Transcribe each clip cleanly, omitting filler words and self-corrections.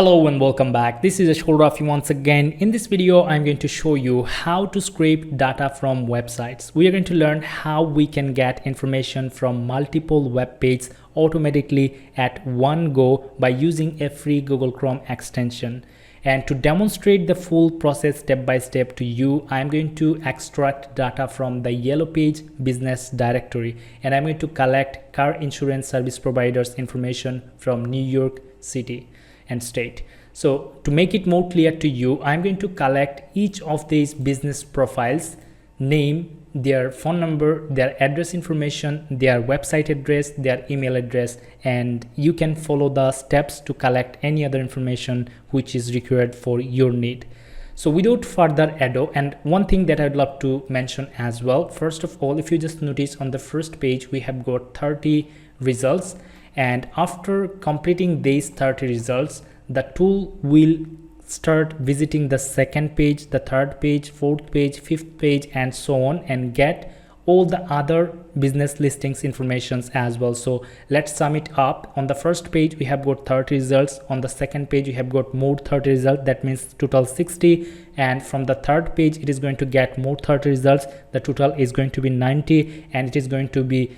Hello and welcome back. This is Azharul Rafy once again. In this video, I'm going to show you how to scrape data from websites. We are going to learn how we can get information from multiple web pages automatically at one go by using a free Google Chrome extension. And to demonstrate the full process step by step to you, I'm going to extract data from the Yellow Page business directory, and I'm going to collect car insurance service providers information from New York City and state. So to make it more clear to you, I'm going to collect each of these business profiles, name, their phone number, their address information, their website address, their email address, and you can follow the steps to collect any other information which is required for your need. So without further ado, and one thing that I'd love to mention as well, first of all, if you just notice on the first page we have got 30 results, and after completing these 30 results, the tool will start visiting the second page, the third page, fourth page, fifth page, and so on, and get all the other business listings informations as well. So let's sum it up. On the first page we have got 30 results, on the second page we have got more 30 results, that means total 60, and from the third page it is going to get more 30 results, the total is going to be 90, and it is going to be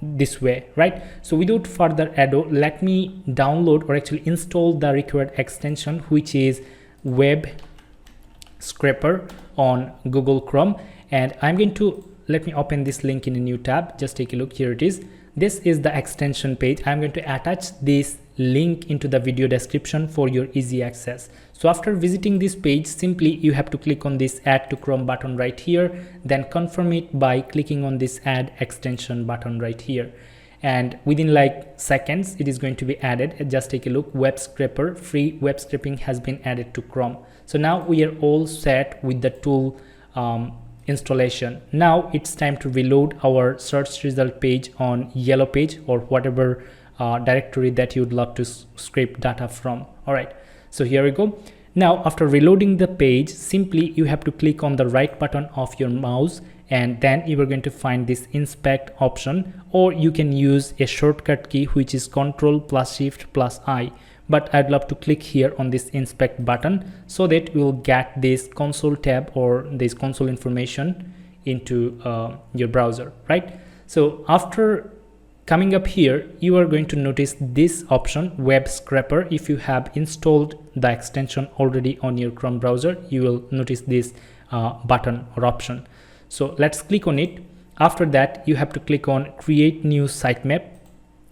this way, right? So without further ado, let me download or actually install the required extension, which is Web Scraper on Google Chrome. And I'm going to let me open this link in a new tab. Just take a look. Here it is. This is the extension page. I'm going to attach this link into the video description for your easy access. So after visiting this page, simply you have to click on this add to Chrome button right here, then confirm it by clicking on this add extension button right here, and within like seconds it is going to be added. Just take a look. Web Scraper, free web scraping has been added to Chrome. So now we are all set with the tool installation. Now it's time to reload our search result page on Yellow Page or whatever directory that you'd love to scrape data from. All right, so here we go. Now after reloading the page, simply you have to click on the right button of your mouse, and then you are going to find this inspect option, or you can use a shortcut key which is Ctrl+Shift+I. But I'd love to click here on this inspect button so that we'll get this console tab or this console information into your browser, right? So after coming up here, you are going to notice this option, Web Scraper. If you have installed the extension already on your Chrome browser, you will notice this button or option. So let's click on it. After that, you have to click on Create New Sitemap,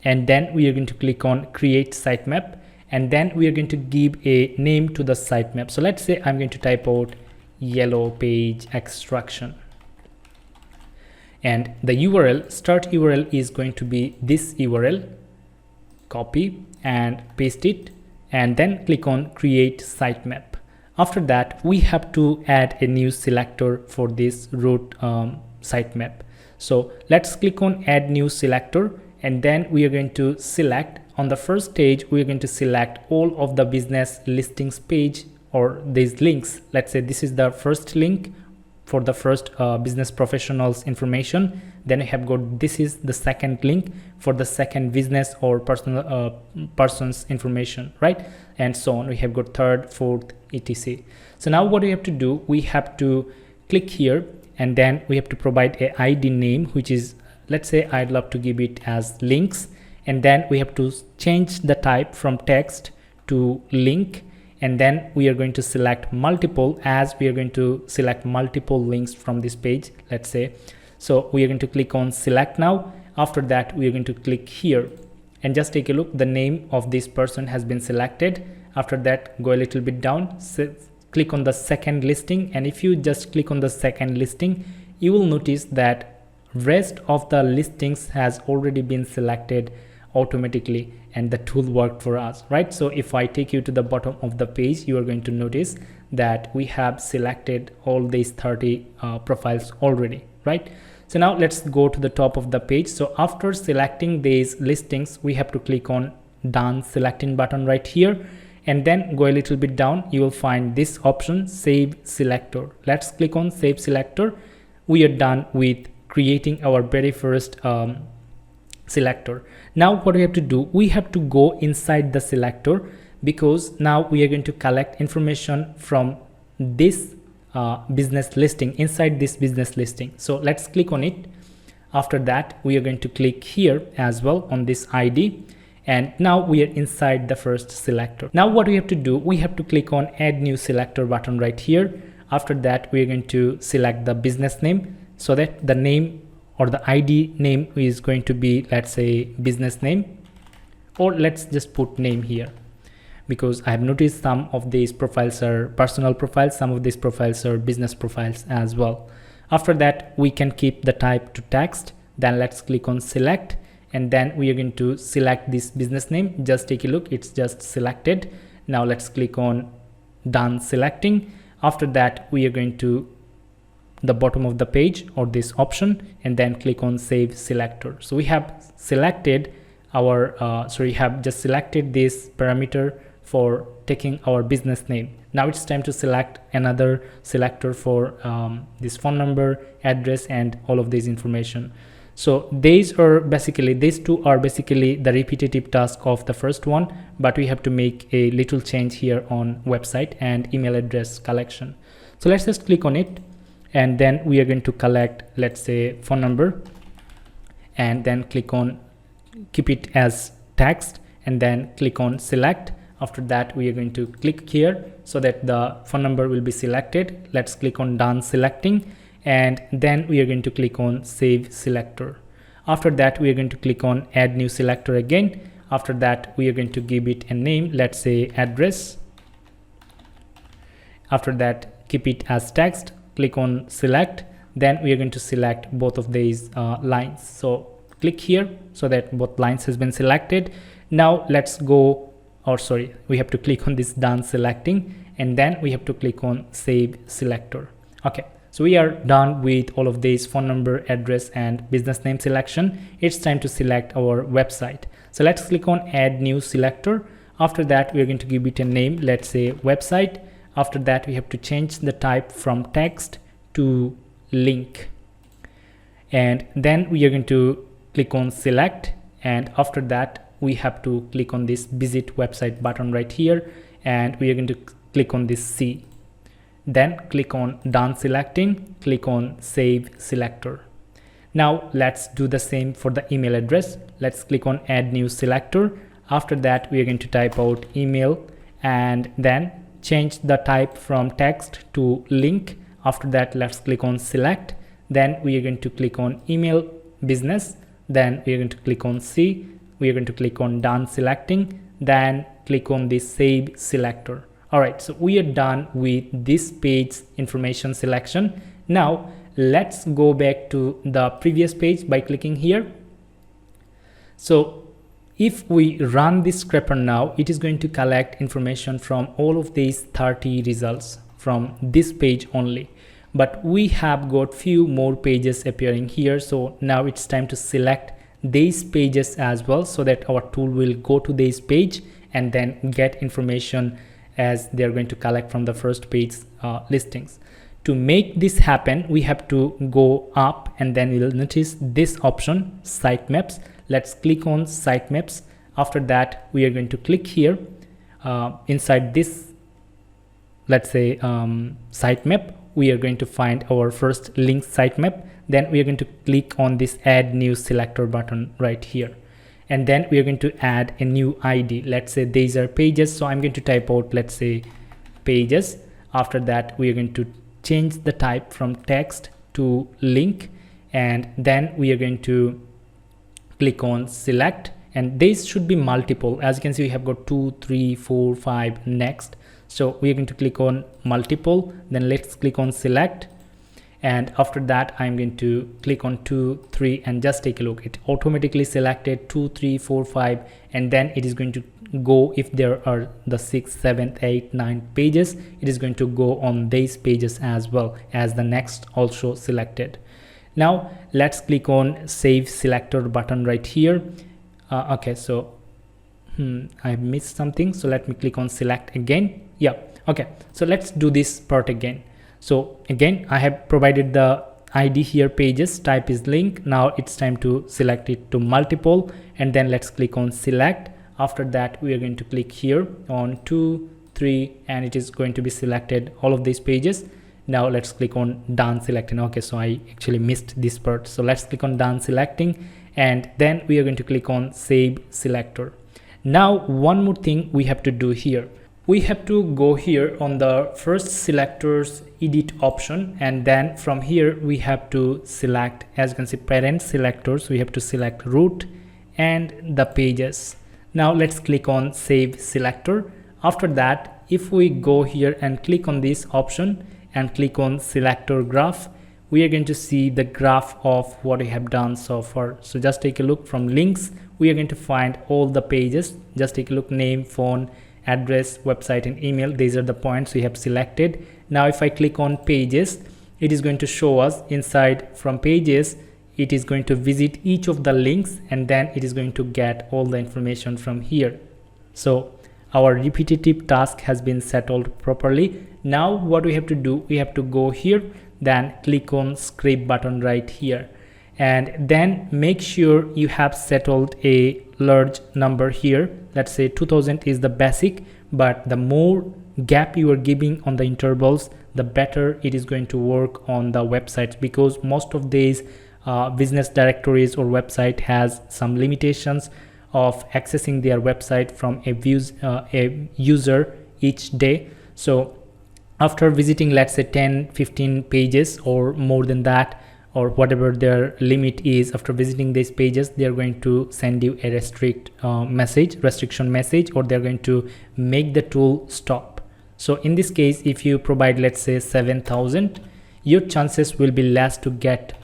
and then we are going to click on Create Sitemap, and then we are going to give a name to the sitemap. So let's say I'm going to type out Yellow Page Extraction, and the URL, start URL, is going to be this URL. Copy and paste it, and then click on Create Sitemap. After that, we have to add a new selector for this root sitemap. So let's click on Add New Selector, and then we are going to select. On the first page, we are going to select all of the business listings page or these links. Let's say this is the first link for the first business professionals information. Then we have got, this is the second link for the second business or personal person's information, right? And so on. We have got third, fourth, etc. So now what we have to do, we have to click here, and then we have to provide a ID name, which is, let's say I'd love to give it as links, and then we have to change the type from text to link, and then we are going to select multiple, as we are going to select multiple links from this page, let's say. So we are going to click on select now. After that, we are going to click here, and just take a look, the name of this person has been selected. After that, go a little bit down, click on the second listing, and if you just click on the second listing, you will notice that rest of the listings has already been selected automatically, and the tool worked for us, right? So if I take you to the bottom of the page, you are going to notice that we have selected all these 30 profiles already, right? So now let's go to the top of the page. So after selecting these listings, we have to click on Done Selecting button right here, and then go a little bit down. You will find this option, Save Selector. Let's click on Save Selector. We are done with creating our very first selector. Now what we have to do, we have to go inside the selector, because now we are going to collect information from this business listing, inside this business listing. So let's click on it. After that, we are going to click here as well on this ID, and now we are inside the first selector. Now what we have to do, we have to click on add new selector button right here. After that, we are going to select the business name, so that the name or the ID name is going to be, let's say, business name, or let's just put name here, because I have noticed some of these profiles are personal profiles, some of these profiles are business profiles as well. After that, we can keep the type to text. Then let's click on select, and then we are going to select this business name. Just take a look, it's just selected. Now let's click on done selecting. After that, we are going to the bottom of the page or this option, and then click on save selector. So we have selected our we have just selected this parameter for taking our business name. Now it's time to select another selector for this phone number, address, and all of this information. So these two are basically the repetitive task of the first one, but we have to make a little change here on website and email address collection. So let's just click on it, and then we are going to collect, let's say, phone number, and then click on keep it as text, and then click on select. After that, we are going to click here so that the phone number will be selected. Let's click on done selecting, and then we are going to click on save selector. After that, we are going to click on add new selector again. After that, we are going to give it a name, let's say address. After that, keep it as text, click on select. Then we are going to select both of these lines. So click here so that both lines has been selected. Now let's go, or sorry, we have to click on this done selecting, and then we have to click on save selector. Okay, so we are done with all of these phone number, address, and business name selection. It's time to select our website. So let's click on add new selector. After that, we are going to give it a name, let's say website. After that, we have to change the type from text to link, and then we are going to click on select, and after that we have to click on this visit website button right here, and we are going to click on this C. Then click on done selecting, click on save selector. Now let's do the same for the email address. Let's click on add new selector. After that, we are going to type out email, and then change the type from text to link. After that, let's click on select. Then we are going to click on email business. Then we are going to click on C. We are going to click on done selecting, then click on the save selector. All right, so we are done with this page information selection. Now let's go back to the previous page by clicking here. So if we run this scraper now, it is going to collect information from all of these 30 results from this page only. But we have got few more pages appearing here. So now it's time to select these pages as well, so that our tool will go to this page and then get information as they're going to collect from the first page listings. To make this happen, we have to go up, and then we'll notice this option, sitemaps. Let's click on sitemaps. After that, we are going to click here inside this, let's say sitemap. We are going to find our first link sitemap. Then we are going to click on this add new selector button right here, and then we are going to add a new ID. Let's say these are pages, so I'm going to type out, let's say, pages. After that, we are going to change the type from text to link, and then we are going to click on select, and these should be multiple. As you can see, we have got 2, 3, 4, 5 next. So we are going to click on multiple, then let's click on select, and after that I'm going to click on 2, 3, and just take a look. It automatically selected 2, 3, 4, 5, and then it is going to go, if there are the 6, 7, 8, 9 pages, it is going to go on these pages as well as the next also selected. Now let's click on save selector button right here. Okay, so I missed something, so let me click on select again. Yeah, okay, so let's do this part again. So again, I have provided the ID here, pages, type is link. Now it's time to select it to multiple, and then let's click on select. After that we are going to click here on 2, 3, and it is going to be selected all of these pages. Now let's click on done selecting. Okay, so I actually missed this part, so let's click on done selecting, and then we are going to click on save selector. Now one more thing we have to do here. We have to go here on the first selectors edit option, and then from here we have to select, as you can see, parent selectors. We have to select root and the pages. Now let's click on save selector. After that, if we go here and click on this option and click on selector graph, we are going to see the graph of what we have done so far. So just take a look. From links we are going to find all the pages. Just take a look: name, phone, address, website, and email. These are the points we have selected. Now if I click on pages, it is going to show us inside from pages. It is going to visit each of the links, and then it is going to get all the information from here. So our repetitive task has been settled properly. Now what we have to do, we have to go here, then click on scrape button right here, and then make sure you have settled a large number here. Let's say 2000 is the basic, but the more gap you are giving on the intervals, the better it is going to work on the websites, because most of these business directories or website has some limitations of accessing their website from a user each day. So after visiting, let's say 10-15 pages or more than that, or whatever their limit is, after visiting these pages, they are going to send you a restriction message, or they're going to make the tool stop. So in this case, if you provide, let's say 7000, your chances will be less to get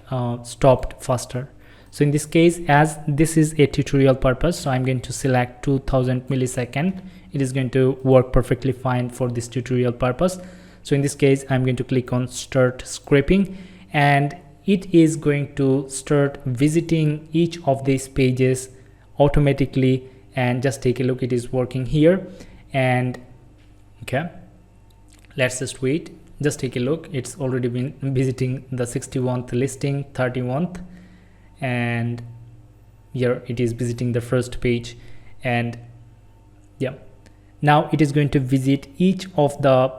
stopped faster. So in this case, as this is a tutorial purpose, so I'm going to select 2000 millisecond. It is going to work perfectly fine for this tutorial purpose. So in this case, I'm going to click on start scraping, and it is going to start visiting each of these pages automatically. And just take a look, it is working here. And okay, let's just wait. Just take a look, it's already been visiting the 61th listing, 31th, and here it is visiting the first page. And yeah, now it is going to visit each of the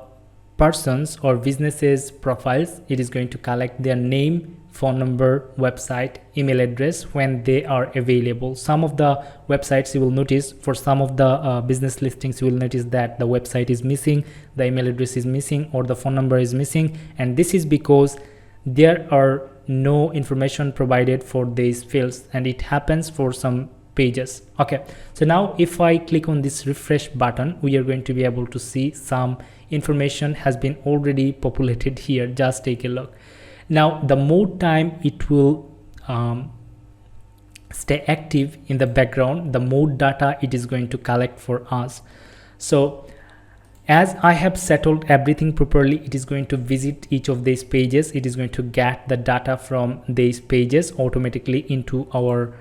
persons or businesses profiles. It is going to collect their name, phone number, website, email address when they are available. Some of the websites you will notice, for some of the business listings, you will notice that the website is missing, the email address is missing, or the phone number is missing, and this is because there are no information provided for these fields, and it happens for some pages. Okay, so now if I click on this refresh button, we are going to be able to see some information has been already populated here. Just take a look. Now the more time it will stay active in the background, the more data it is going to collect for us. So as I have settled everything properly, it is going to visit each of these pages. It is going to get the data from these pages automatically into our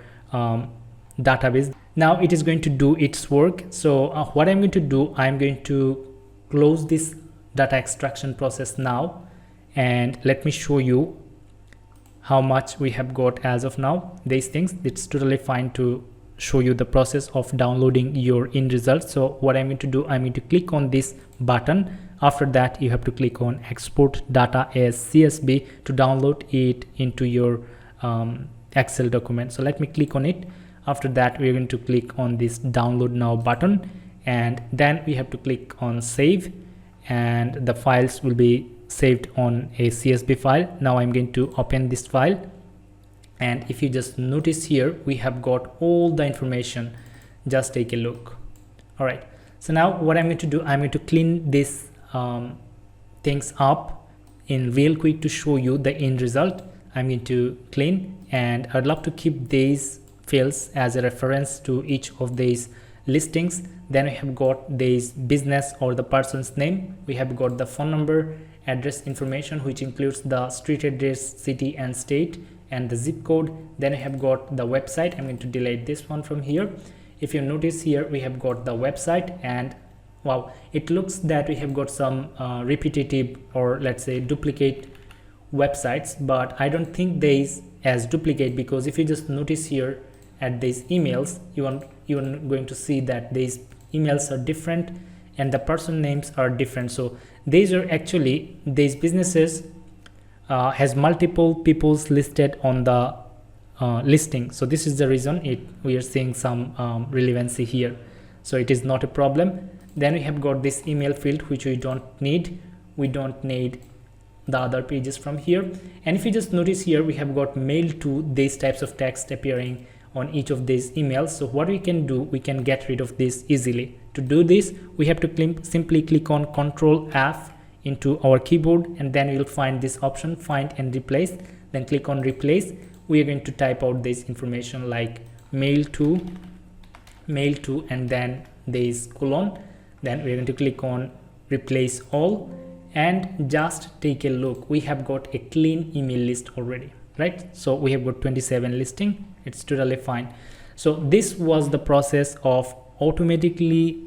database. Now it is going to do its work. So what I'm going to do, I'm going to close this data extraction process now, and let me show you how much we have got as of now. These things, it's totally fine to show you the process of downloading your end results. So what I'm going to do, I'm going to click on this button. After that, you have to click on export data as CSV to download it into your Excel document. So let me click on it. After that, we're going to click on this download now button, and then we have to click on save, and the files will be saved on a CSV file. Now I'm going to open this file, and if you just notice here, we have got all the information. Just take a look. All right, so now what I'm going to do, I'm going to clean this things up in real quick to show you the end result. I'm going to clean, and I'd love to keep these fields as a reference to each of these listings. Then we have got this business or the person's name. We have got the phone number, address information, which includes the street address, city and state, and the zip code. Then I have got the website. I'm going to delete this one from here. If you notice here, we have got the website, and wow, it looks that we have got some repetitive, or let's say duplicate websites, but I don't think there is as duplicate, because if you just notice here, at these emails, you're going to see that these emails are different and the person names are different. So these are actually, these businesses has multiple peoples listed on the listing. So this is the reason we are seeing some relevancy here. So it is not a problem. Then we have got this email field, which we don't need. We don't need the other pages from here. And if you just notice here, we have got mail to these types of text appearing on each of these emails. So what we can do, we can get rid of this easily. To do this, we have to simply click on Ctrl F into our keyboard, and then we will find this option, find and replace. Then click on replace. We are going to type out this information like mail to, and then this colon. Then we're going to click on replace all, and just take a look. We have got a clean email list already, right? So we have got 27 listing. It's totally fine. So this was the process of automatically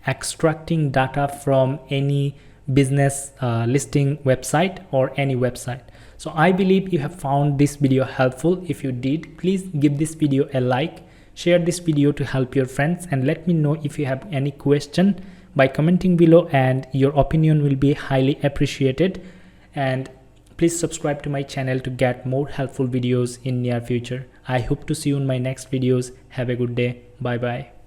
extracting data from any business listing website or any website. So I believe you have found this video helpful. If you did, please give this video a like, share this video to help your friends, and let me know if you have any question by commenting below, and your opinion will be highly appreciated. And please subscribe to my channel to get more helpful videos in near future. I hope to see you in my next videos. Have a good day. Bye bye.